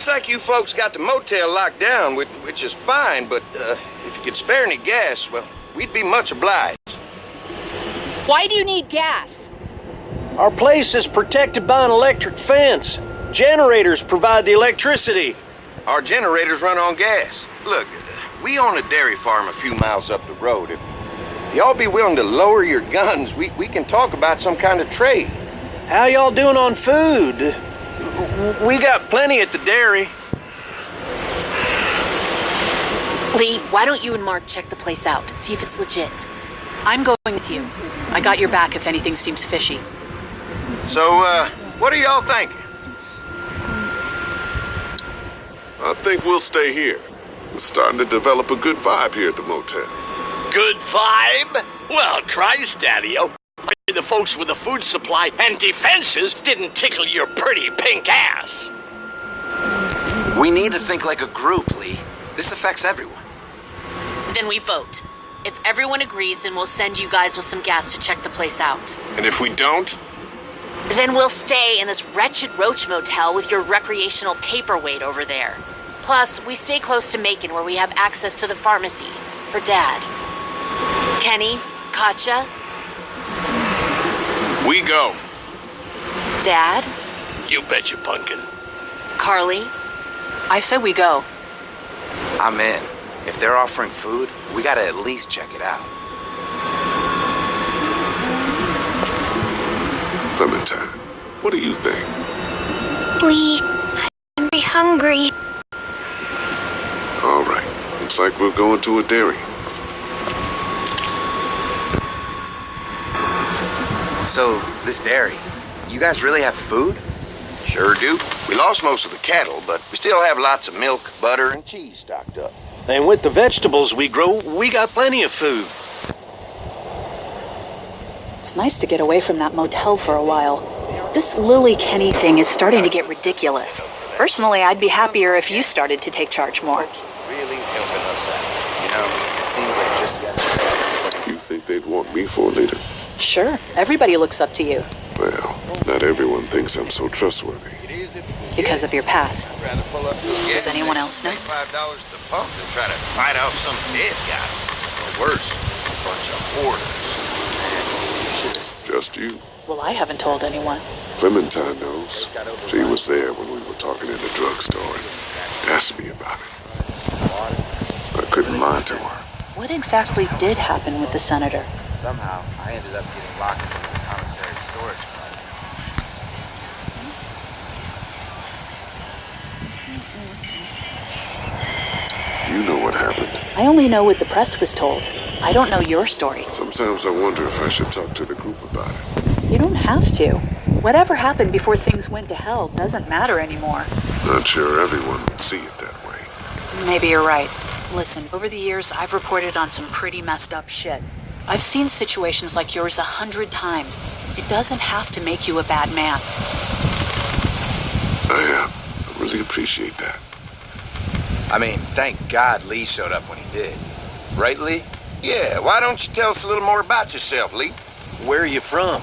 Looks like you folks got the motel locked down, which is fine, but if you could spare any gas, well, we'd be much obliged. Why do you need gas? Our place is protected by an electric fence. Generators provide the electricity. Our generators run on gas. Look, we own a dairy farm a few miles up the road. If y'all be willing to lower your guns, we can talk about some kind of trade. How y'all doing on food? We got plenty at the dairy. Lee, why don't you and Mark check the place out, see if it's legit. I'm going with you. I got your back if anything seems fishy. So, what are y'all thinking? I think we'll stay here. We're starting to develop a good vibe here at the motel. Good vibe? Well, Christ, Daddy-o. The folks with the food supply and defenses didn't tickle your pretty pink ass. We need to think like a group, Lee. This affects everyone. Then we vote. If everyone agrees, then we'll send you guys with some gas to check the place out. And if we don't? Then we'll stay in this wretched roach motel with your recreational paperweight over there. Plus, we stay close to Macon where we have access to the pharmacy. For Dad. Kenny, Katja. We go. Dad? You betcha, Pumpkin. Carly? I said we go. I'm in. If they're offering food, we gotta at least check it out. Clementine, what do you think? Lee, I'm very hungry. All right. Looks like we're going to a dairy. So, this dairy, you guys really have food? Sure do. We lost most of the cattle, but we still have lots of milk, butter, and cheese stocked up. And with the vegetables we grow, we got plenty of food. It's nice to get away from that motel for a while. This Lily Kenny thing is starting to get ridiculous. Personally, I'd be happier if you started to take charge more. Really helping us out. You know, it seems like just yesterday. You think they'd want me for a leader? Sure, everybody looks up to you. Well, not everyone thinks I'm so trustworthy. Because of your past. Does anyone else know? $5 to pump and try to fight off some dead guy. Or worse, a bunch of hoarders. Just you. Well, I haven't told anyone. Clementine knows. She was there when we were talking in the drugstore and asked me about it. I couldn't lie to her. What exactly did happen with the senator? Somehow, I ended up getting locked into the commissary storage closet. You know what happened. I only know what the press was told. I don't know your story. Sometimes I wonder if I should talk to the group about it. You don't have to. Whatever happened before things went to hell doesn't matter anymore. Not sure everyone would see it that way. Maybe you're right. Listen, over the years, I've reported on some pretty messed up shit. I've seen situations like yours 100 times. It doesn't have to make you a bad man. I really appreciate that. I mean, thank God Lee showed up when he did. Right, Lee? Yeah, why don't you tell us a little more about yourself, Lee? Where are you from?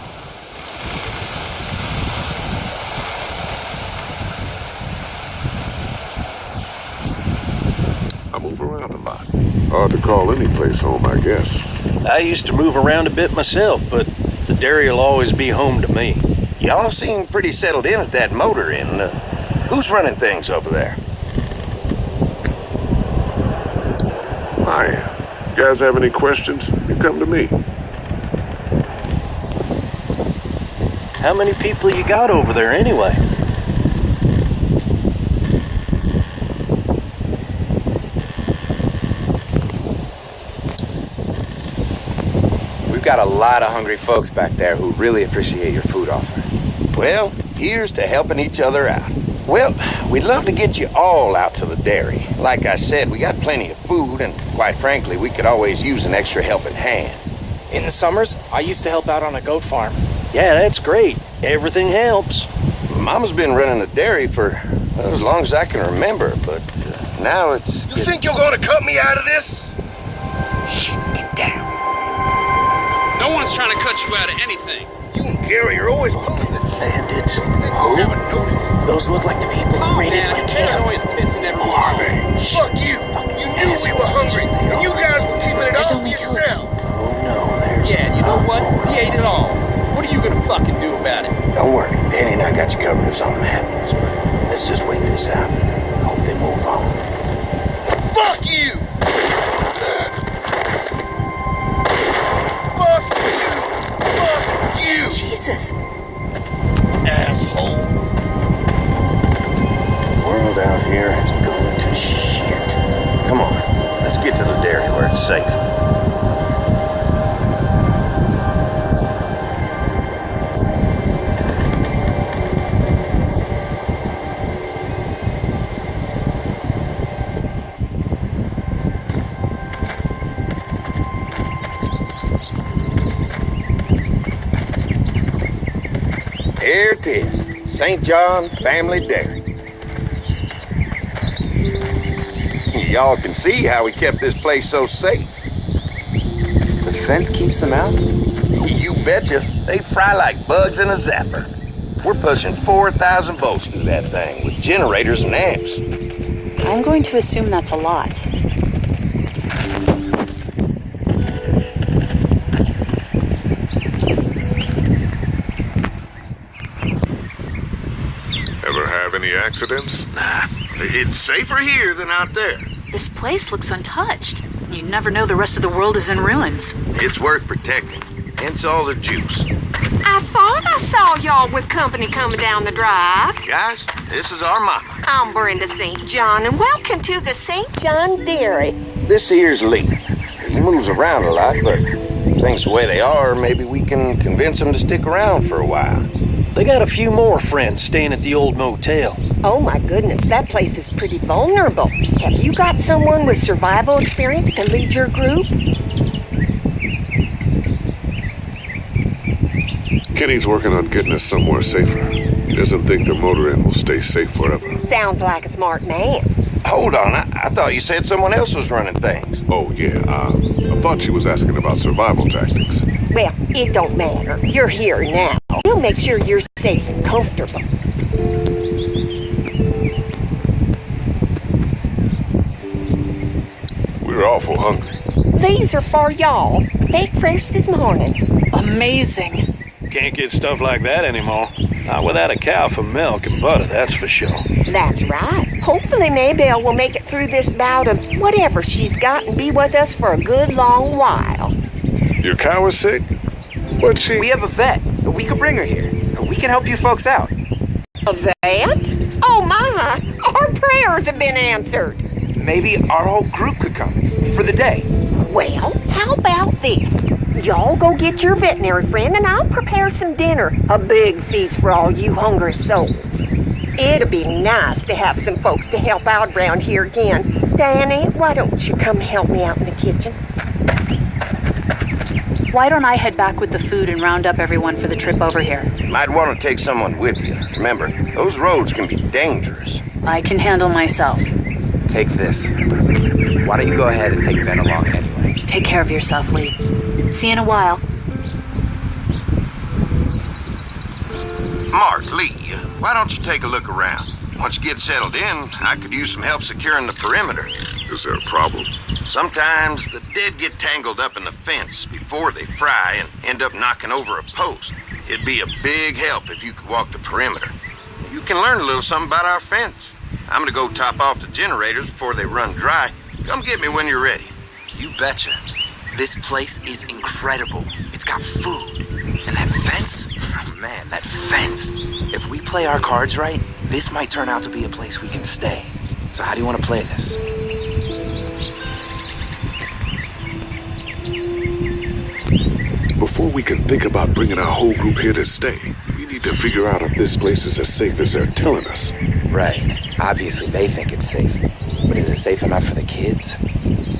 I move around a lot. Hard to call any place home, I guess. I used to move around a bit myself, but the dairy will always be home to me. Y'all seem pretty settled in at that motor inn. Who's running things over there? I am. You guys have any questions? You come to me. How many people you got over there anyway? We've got a lot of hungry folks back there who really appreciate your food offer. Well, here's to helping each other out. Well, we'd love to get you all out to the dairy. Like I said, we got plenty of food, and quite frankly, we could always use an extra helping hand. In the summers, I used to help out on a goat farm. Yeah, that's great. Everything helps. Mama's been running the dairy for as long as I can remember, but now it's... You think you're gonna cut me out of this? Shit, get down. No one's trying to cut you out of anything. You and Gary are always pulling this shit. Bandits. You never noticed. Those look like the people who raided my camp. Who are they? Fuck you! You knew we were hungry, and you guys were keeping it all to yourself. Oh no, there's... Yeah, you know what? We ate it all. What are you gonna fucking do about it? Don't worry, Danny and I got you covered if something happens, but let's just wait this out. Hope they move on. Fuck you! Fuck you! Fuck you! Jesus. Asshole. The world out here has gone to shit. Come on, let's get to the dairy where it's safe. Here it is, St. John Family Dairy. Y'all can see how we kept this place so safe. The fence keeps them out? You betcha. They fry like bugs in a zapper. We're pushing 4,000 volts through that thing with generators and amps. I'm going to assume that's a lot. Ever have any accidents? Nah, it's safer here than out there. This place looks untouched. You never know the rest of the world is in ruins. It's worth protecting. Hence all the juice. I thought I saw y'all with company coming down the drive. Guys, this is our mama. I'm Brenda St. John, and welcome to the St. John Dairy. This here's Lee. He moves around a lot, but things the way they are, maybe we can convince him to stick around for a while. They got a few more friends staying at the old motel. Oh my goodness, that place is pretty vulnerable. Have you got someone with survival experience to lead your group? Kenny's working on getting us somewhere safer. He doesn't think the motor inn will stay safe forever. Sounds like a smart man. Hold on, I thought you said someone else was running things. Oh, yeah, I thought she was asking about survival tactics. Well, it don't matter. You're here now. We'll make sure you're safe and comfortable. We're awful hungry. These are for y'all. Baked fresh this morning. Amazing. Can't get stuff like that anymore. Not without a cow for milk and butter, that's for sure. That's right. Hopefully Maybelle will make it through this bout of whatever she's got and be with us for a good long while. Your cow is sick? What'd she... We have a vet. We could bring her here. We can help you folks out. A vet? Oh my! Our prayers have been answered. Maybe our whole group could come. For the day. Well, how about this? Y'all go get your veterinary friend and I'll prepare some dinner. A big feast for all you hungry souls. It'll be nice to have some folks to help out around here again. Danny, why don't you come help me out in the kitchen? Why don't I head back with the food and round up everyone for the trip over here? Might want to take someone with you. Remember, those roads can be dangerous. I can handle myself. Take this. Why don't you go ahead and take Ben along anyway? Take care of yourself, Lee. See you in a while. Mark, Lee, why don't you take a look around? Once you get settled in, I could use some help securing the perimeter. Is there a problem? Sometimes the dead get tangled up in the fence before they fry and end up knocking over a post. It'd be a big help if you could walk the perimeter. You can learn a little something about our fence. I'm gonna go top off the generators before they run dry. Come get me when you're ready. You betcha. This place is incredible. It's got food. And that fence? Oh, man, that fence. If we play our cards right, this might turn out to be a place we can stay. So how do you want to play this? Before we can think about bringing our whole group here to stay, we need to figure out if this place is as safe as they're telling us. Right. Obviously, they think it's safe. But is it safe enough for the kids?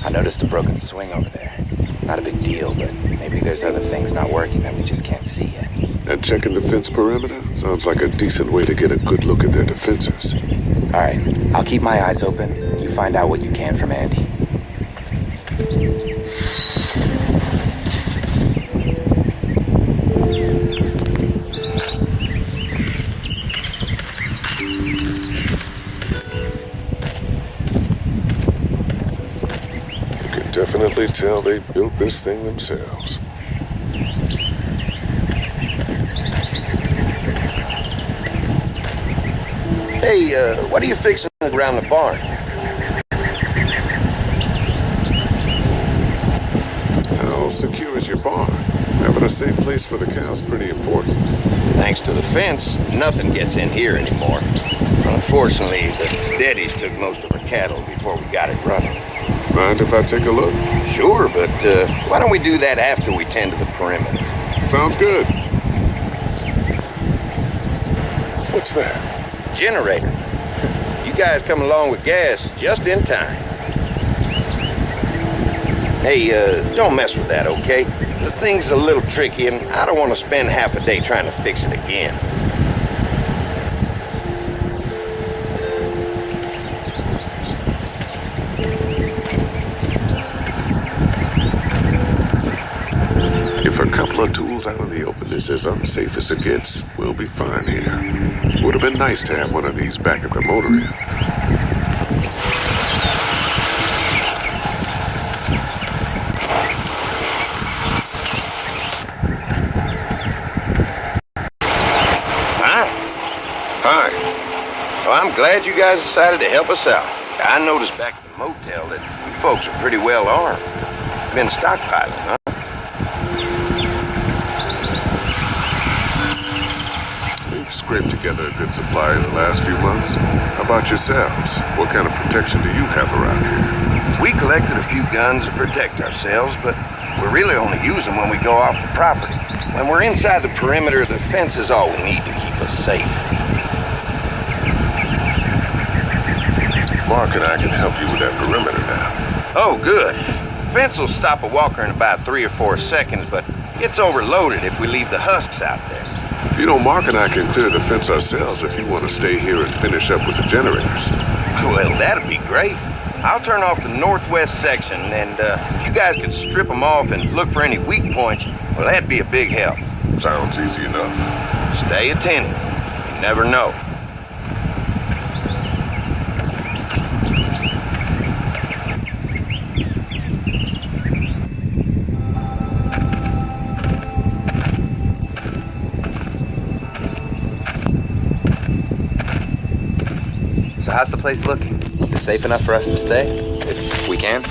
I noticed a broken swing over there. Not a big deal, but maybe there's other things not working that we just can't see yet. And checking the fence perimeter sounds like a decent way to get a good look at their defenses. All right. I'll keep my eyes open. You find out what you can from Andy. definitely tell they built this thing themselves. Hey, what are you fixing around the barn? How secure is your barn? Having a safe place for the cows pretty important. Thanks to the fence, nothing gets in here anymore. Unfortunately, the Daddies took most of our cattle before we got it running. Mind if I take a look? Sure, but why don't we do that after we tend to the perimeter? Sounds good. What's that? Generator. You guys come along with gas just in time. Hey, don't mess with that, okay? The thing's a little tricky, and I don't want to spend half a day trying to fix it again. If a couple of tools out in the open is as unsafe as it gets, we'll be fine here. Would have been nice to have one of these back at the motor inn. Hi. Well, I'm glad you guys decided to help us out. I noticed back at the motel that you folks are pretty well armed. Been stockpiling, huh? We've scraped together a good supply in the last few months. How about yourselves? What kind of protection do you have around here? We collected a few guns to protect ourselves, but we really only use them when we go off the property. When we're inside the perimeter, the fence is all we need to keep us safe. Mark and I can help you with that perimeter now. Oh, good. Fence will stop a walker in about 3 or 4 seconds, but it's overloaded if we leave the husks out there. You know, Mark and I can clear the fence ourselves if you want to stay here and finish up with the generators. Well, that'd be great. I'll turn off the northwest section, and if you guys could strip them off and look for any weak points, well, that'd be a big help. Sounds easy enough. Stay attentive. You never know. So how's the place looking? Is it safe enough for us to stay? If we can?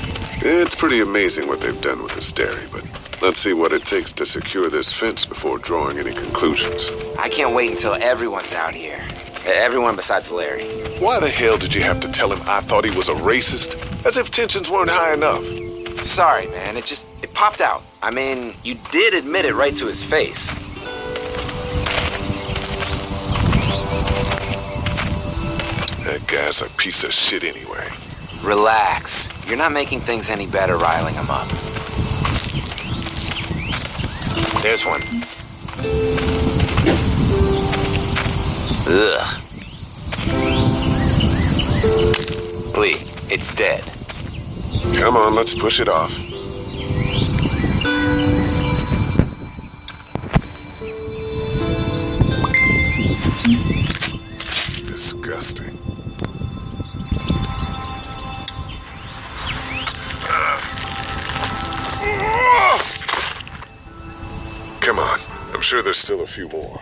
It's pretty amazing what they've done with this dairy, but let's see what it takes to secure this fence before drawing any conclusions. I can't wait until everyone's out here. Everyone besides Larry. Why the hell did you have to tell him I thought he was a racist? As if tensions weren't high enough. Sorry, man. It popped out. I mean, you did admit it right to his face. That guy's a piece of shit anyway. Relax. You're not making things any better riling him up. There's one. Ugh. Lee, it's dead. Come on, let's push it off. Disgusting. Come on. I'm sure there's still a few more.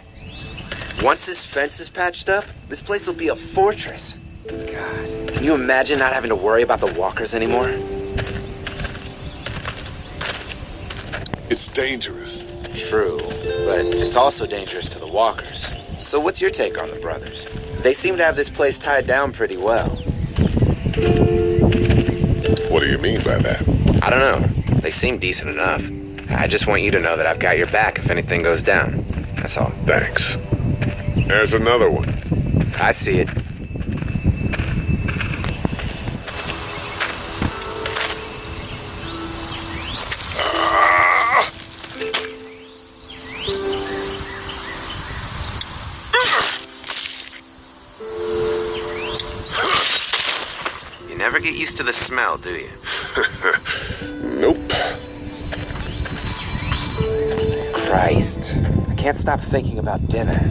Once this fence is patched up, this place will be a fortress. God, can you imagine not having to worry about the walkers anymore? It's dangerous. True, but it's also dangerous to the walkers. So what's your take on the brothers? They seem to have this place tied down pretty well. What do you mean by that? I don't know. They seem decent enough. I just want you to know that I've got your back if anything goes down. That's all. Thanks. There's another one. I see it. You never get used to the smell, do you? Nope. Christ. I can't stop thinking about dinner.